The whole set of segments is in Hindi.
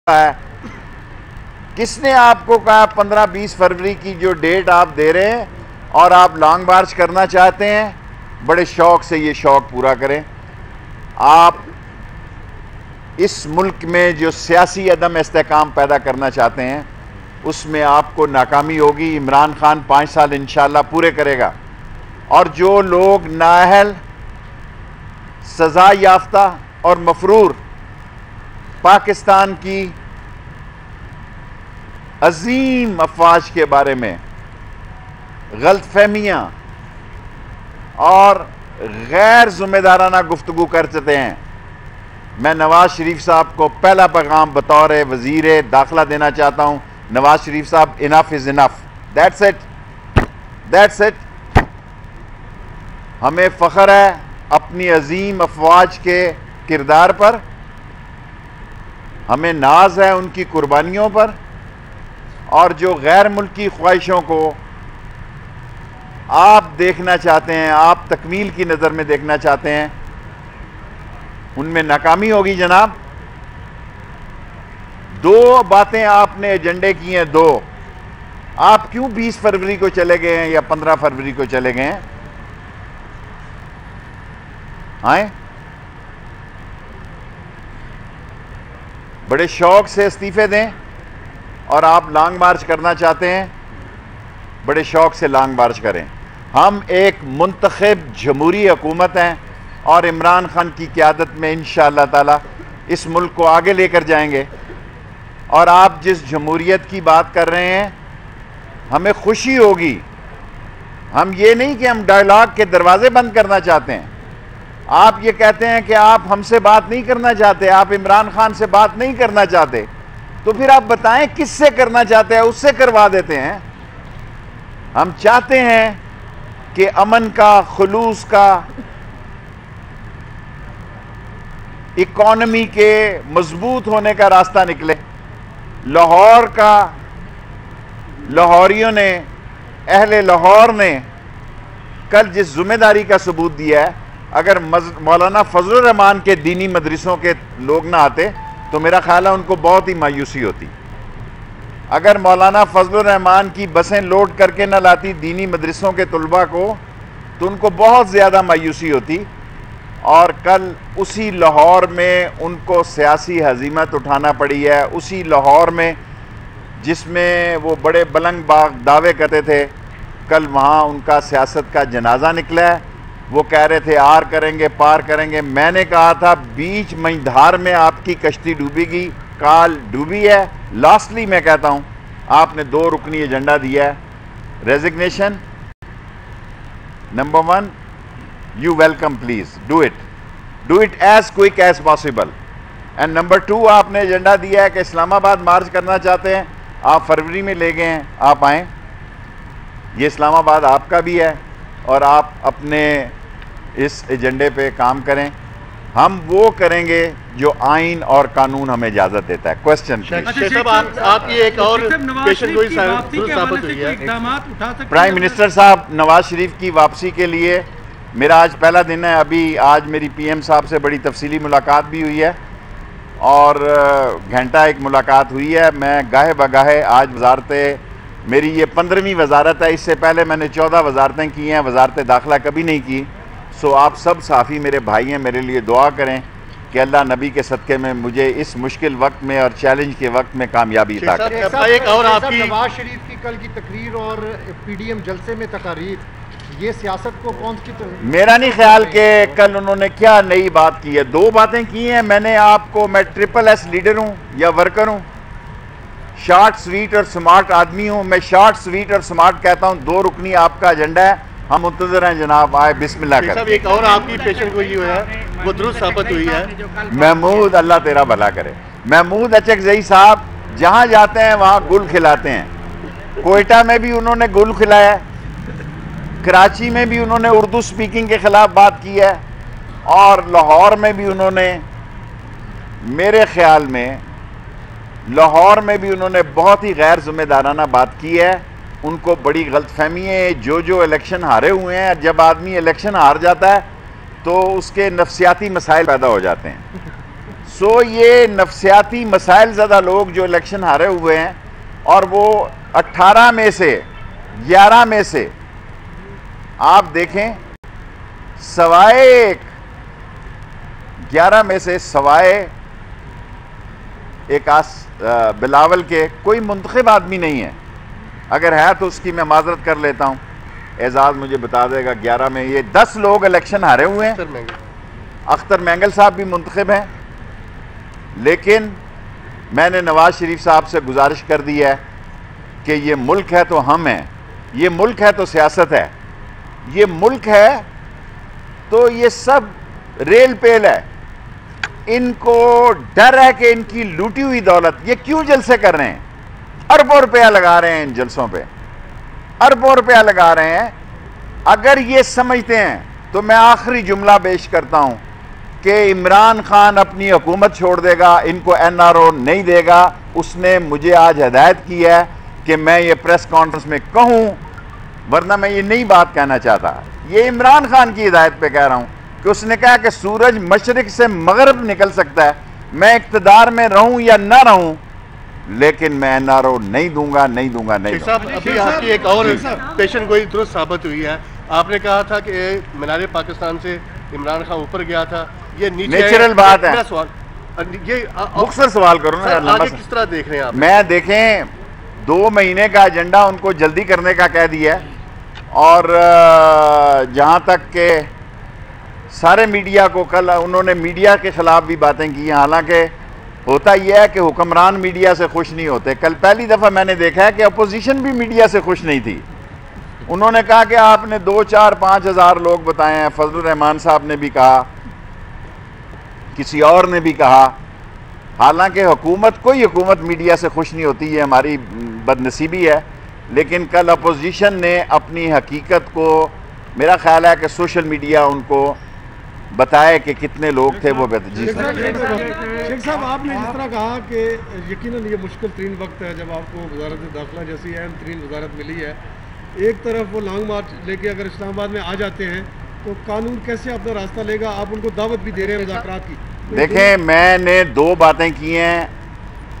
है। किसने आपको कहा 15-20 फरवरी की जो डेट आप दे रहे हैं और आप लॉन्ग मार्च करना चाहते हैं, बड़े शौक से ये शौक पूरा करें। आप इस मुल्क में जो सियासी अदम इस्तेहकाम पैदा करना चाहते हैं उसमें आपको नाकामी होगी। इमरान खान 5 साल इंशाअल्लाह पूरे करेगा और जो लोग नाअहल, सज़ा याफ्ता और मफरूर पाकिस्तान की अजीम अफवाज के बारे में गलतफहमियाँ और गैर ज़िम्मेदाराना गुफ्तगू करते हैं, मैं नवाज शरीफ साहब को पहला पैगाम बतौर वज़ीर दाखिला देना चाहता हूँ। नवाज शरीफ साहब, enough is enough. That's it, that's it. हमें फ़ख्र है अपनी अजीम अफवाज के किरदार पर, हमें नाज है उनकी कुर्बानियों पर, और जो गैर मुल्की ख्वाहिशों को आप देखना चाहते हैं, आप तकमील की नज़र में देखना चाहते हैं, उनमें नाकामी होगी जनाब। 2 बातें आपने एजेंडे की हैं, 2। आप क्यों 20 फरवरी को चले गए हैं या 15 फरवरी को चले गए हैं? आए बड़े शौक से इस्तीफे दें और आप लॉन्ग मार्च करना चाहते हैं, बड़े शौक से लॉन्ग मार्च करें। हम एक मुंतखब जमहूरी हुकूमत हैं और इमरान खान की क़यादत में इंशाअल्लाह ताला इस मुल्क को आगे लेकर जाएंगे। और आप जिस जमहूरियत की बात कर रहे हैं, हमें खुशी होगी। हम ये नहीं कि हम डायलॉग के दरवाजे बंद करना चाहते हैं। आप ये कहते हैं कि आप हमसे बात नहीं करना चाहते, आप इमरान खान से बात नहीं करना चाहते, तो फिर आप बताएं किससे करना चाहते हैं, उससे करवा देते हैं। हम चाहते हैं कि अमन का, खुलूस का, इकॉनमी के मजबूत होने का रास्ता निकले। लाहौर का, लाहौरियों ने, अहले लाहौर ने कल जिस जिम्मेदारी का सबूत दिया है, अगर मौलाना फजलुर रहमान के दीनी मदरसों के लोग ना आते तो मेरा ख्याल है उनको बहुत ही मायूसी होती। अगर मौलाना फजलुर रहमान की बसें लोड करके ना लाती दीनी मदरसों के तलबा को, तो उनको बहुत ज़्यादा मायूसी होती। और कल उसी लाहौर में उनको सियासी हज़ीमत उठाना पड़ी है, उसी लाहौर में जिसमें वो बड़े बुलंद दावे करते थे, कल वहाँ उनका सियासत का जनाजा निकला है। वो कह रहे थे आर करेंगे, पार करेंगे। मैंने कहा था बीच मझधार में आपकी कश्ती डूबेगी, काल डूबी है। लास्टली मैं कहता हूँ, आपने 2 रुकनी एजेंडा दिया है। Resignation number 1, you welcome, please do it as quick as possible, and number 2 आपने एजेंडा दिया है कि इस्लामाबाद मार्च करना चाहते हैं, आप फरवरी में ले गए हैं, आप आएँ। ये इस्लामाबाद आपका भी है और आप अपने इस एजेंडे पे काम करें। हम वो करेंगे जो आइन और कानून हमें इजाज़त देता है। क्वेश्चन आप ये एक और प्राइम मिनिस्टर साहब, नवाज शरीफ की वापसी के लिए मेरा आज पहला दिन है। अभी आज मेरी पीएम साहब से बड़ी तफसीली मुलाकात भी हुई है और घंटा एक मुलाकात हुई है। मैं गाहे बगाहे आज वजारतें, मेरी ये 15वीं वजारत है, इससे पहले मैंने 14 वजारतें की हैं, वजारत दाखिला कभी नहीं की। सो आप सब साफ़ी मेरे भाई हैं, मेरे लिए दुआ करें कि अल्लाह नबी के सदक़े में मुझे इस मुश्किल वक्त में और चैलेंज के वक्त में कामयाबी अता करे। एक और आपकी नवाज शरीफ की कल की तकरीर और पीडीएम जलसे में तकारीर, ये सियासत को कौन सी मेरा नहीं ख्याल कि कल उन्होंने क्या नई बात की है। 2 बातें की हैं मैंने आपको। मैं SSS लीडर हूँ या वर्कर हूँ, शॉर्ट स्वीट और स्मार्ट आदमी हूँ। मैं शॉर्ट स्वीट और स्मार्ट कहता हूँ। 2 रुकनी आपका एजेंडा है, हम मुंतज़िर हैं जनाब, आए बिस्मिल्लाह कर। एक और आपकी पेशन गोई हुई है, वो दुरुस्त साबित हुई है। महमूद, अल्लाह तेरा भला करे, महमूद अचकज़ई साहब जहाँ जाते हैं वहाँ गुल खिलाते हैं। कोयटा में भी उन्होंने गुल खिलाया, कराची में भी उन्होंने उर्दू स्पीकिंग के ख़िलाफ़ बात की है, और लाहौर में भी उन्होंने, मेरे ख्याल में लाहौर में भी उन्होंने बहुत ही गैर ज़िम्मेदाराना बात की है। उनको बड़ी गलतफहमी है। जो इलेक्शन हारे हुए हैं, जब आदमी इलेक्शन हार जाता है तो उसके नफसियाती मसाइल पैदा हो जाते हैं। सो ये नफसियाती मसाइल ज़्यादा लोग जो इलेक्शन हारे हुए हैं, और वो 18 में से 11 में से आप देखें सवाए 11 में से सवाए एक बिलावल के कोई मुंतखब आदमी नहीं है। अगर है तो उसकी मैं माजरत कर लेता हूँ, एजाज मुझे बता देगा। 11 में ये 10 लोग इलेक्शन हारे हुए हैं। अख्तर मैंगल साहब भी मुंतखब हैं, लेकिन मैंने नवाज शरीफ साहब से गुजारिश कर दी है कि ये मुल्क है तो हम हैं, ये मुल्क है तो सियासत है, ये मुल्क है तो ये सब रेल पेल है। इनको डर है कि इनकी लूटी हुई दौलत, ये क्यों जलसे कर रहे हैं, अरबों रुपया लगा रहे हैं इन जलसों पे, अरबों रुपया लगा रहे हैं। अगर ये समझते हैं तो मैं आखिरी जुमला पेश करता हूं कि इमरान खान अपनी हुकूमत छोड़ देगा, इनको NRO नहीं देगा। उसने मुझे आज हिदायत की है कि मैं ये प्रेस कॉन्फ्रेंस में कहूं, वरना मैं ये नई बात कहना चाहता। ये इमरान खान की हिदायत पे कह रहा हूं कि उसने कहा कि सूरज मशरिक से मगरब निकल सकता है, मैं इक़्तिदार में रहूं या ना रहूं, लेकिन मैं NRO नहीं दूंगा, नहीं दूंगा, नहीं दूंगा। साहब, अभी आपकी एक और पेशन गोई दुरुस्त साबित हुई है। आपने कहा था कि मीनार पाकिस्तान से इमरान खान ऊपर गया था, ये नेचुरल बात है। सवाल ये मुख्तसर सवाल करो ना, आगे किस तरह देख रहे हैं आप? मैं देखें 2 महीने का एजेंडा उनको जल्दी करने का कह दिया है, और जहां तक के सारे मीडिया को, कल उन्होंने मीडिया के खिलाफ भी बातें की। हालांकि होता यह है कि हुक्मरान मीडिया से खुश नहीं होते। कल पहली दफ़ा मैंने देखा है कि अपोजिशन भी मीडिया से खुश नहीं थी। उन्होंने कहा कि आपने 2, 4, 5 हज़ार लोग बताए हैं। फजलुर रहमान साहब ने भी कहा, किसी और ने भी कहा। हालांकि हुकूमत, कोई हुकूमत मीडिया से खुश नहीं होती, ये हमारी बदनसीबी है। लेकिन कल अपोजिशन ने अपनी हकीकत को, मेरा ख्याल है कि सोशल मीडिया उनको बताए कि कितने लोग थे वो। जी शेख साहब, आपने जिस तरह कहा कि यकीनन ये मुश्किल तरीन वक्त है जब आपको वजारत दाखिला जैसी अहम तरीन वजारत मिली है। एक तरफ वो लॉन्ग मार्च लेके अगर इस्लामाबाद में आ जाते हैं तो कानून कैसे अपना रास्ता लेगा? आप उनको दावत भी दे रहे हैं मुज़ाकरात की। तो देखें, मैंने 2 बातें की हैं।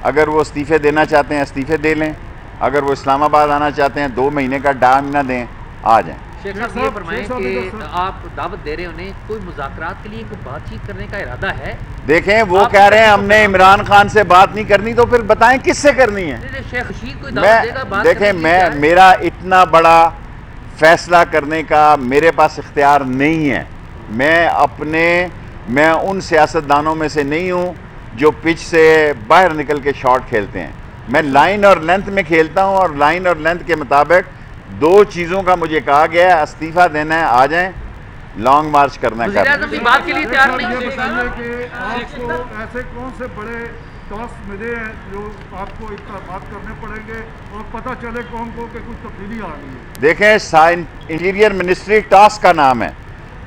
अगर वो इस्तीफ़े देना चाहते हैं इस्तीफ़े दे लें, अगर वो इस्लामाबाद आना चाहते हैं 2 महीने का टाइम ना दें, आ जाएं। शेख साहब ये फरमाएं कि आप दावत दे रहे हैं उन्हें, कोई मुज़ाकरात के लिए कोई बातचीत करने का इरादा है? देखें, वो कह रहे हैं हमने इमरान खान से बात नहीं करनी, तो फिर बताएं किससे करनी है। शेख रशीद कोई दावत देगा बात? देखें, मेरा इतना बड़ा फैसला करने का मेरे पास इख्तियार नहीं है। मैं उन सियासतदानों में से नहीं हूँ जो पिच से बाहर निकल के शॉट खेलते हैं। मैं लाइन और लेंथ में खेलता हूँ, और लाइन और लेंथ के मुताबिक 2 चीज़ों का मुझे कहा गया है, इस्तीफ़ा देना है आ जाएं, लॉन्ग मार्च करना है बात के लिए तैयार नहीं। आपको ऐसे कौन से बड़े टास्क मिले हैं जो आपको बात करने पड़ेंगे और पता चले कौन को कि कुछ तब्दीली आ गई है? देखें, इंटीरियर मिनिस्ट्री टास्क का नाम है,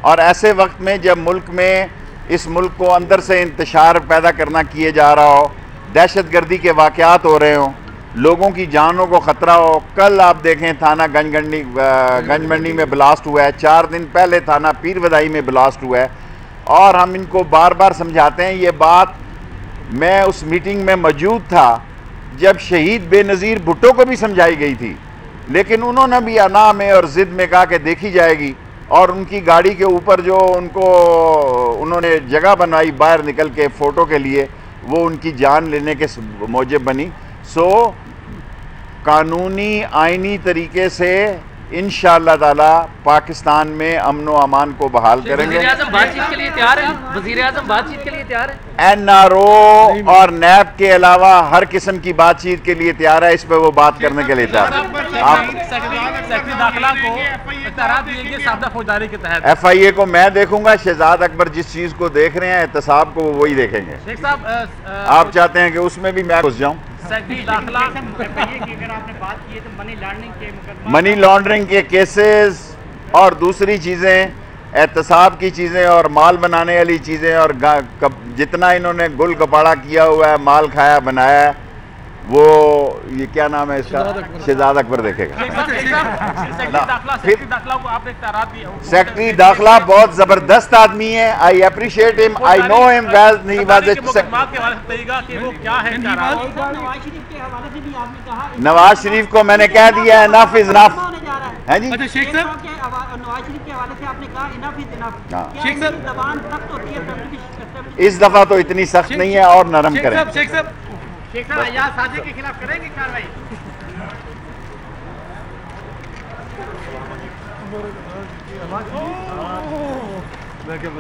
और ऐसे वक्त में जब मुल्क में, इस मुल्क को अंदर से इंतशार पैदा करना किए जा रहा हो, दहशतगर्दी के वाक़यात हो रहे हों, लोगों की जानों को ख़तरा हो। कल आप देखें थाना गंजमंडी में ब्लास्ट हुआ है, 4 दिन पहले थाना पीर वदाई में ब्लास्ट हुआ है, और हम इनको बार बार समझाते हैं। ये बात मैं उस मीटिंग में मौजूद था जब शहीद बेनज़ीर भुट्टो को भी समझाई गई थी, लेकिन उन्होंने भी अना में और ज़िद में कहा कि देखी जाएगी, और उनकी गाड़ी के ऊपर जो उन्होंने जगह बनाई बाहर निकल के फ़ोटो के लिए, वो उनकी जान लेने के मौजब बनी। सो कानूनी आइनी तरीके से इंशाअल्लाह ताला पाकिस्तान में अमन व अमान को बहाल करेंगे। वज़ीर-ए-आज़म बातचीत के लिए तैयार है? वज़ीर-ए-आज़म बातचीत के लिए तैयार है? NRO और NAB के अलावा हर किस्म की बातचीत के लिए तैयार है। इस पे वो बात करने के लिए तैयार है। FIA को मैं देखूंगा, शहजाद अकबर जिस चीज़ को देख रहे हैं एहतसाब को वो वही देखेंगे। आप चाहते हैं कि उसमें भी मैं घुस जाऊँ? मनी लॉन्ड्रिंग के केसेस और दूसरी चीज़ें, एहतसाब की चीज़ें और माल बनाने वाली चीज़ें, और जितना इन्होंने गुल कपाड़ा किया हुआ है, माल खाया बनाया है, वो ये क्या नाम है इसका, शहजाद अकबर देखेगा। सेक्रेटरी दाखिला बहुत जबरदस्त आदमी है, I appreciate him, I know him well. Nawaz Sharif को मैंने कह दिया है इनफ इज इनफ है जी। अच्छा शेख साहब, नवाज शरीफ के हवाले से आपने कहा इनफ इज इनफ, शेख साहब जबान सख्त होती है, इस दफा तो इतनी सख्त नहीं है और नरम करें। शेख साहब अय्याज साजे के खिलाफ करेंगे कार्रवाई? मैं क्या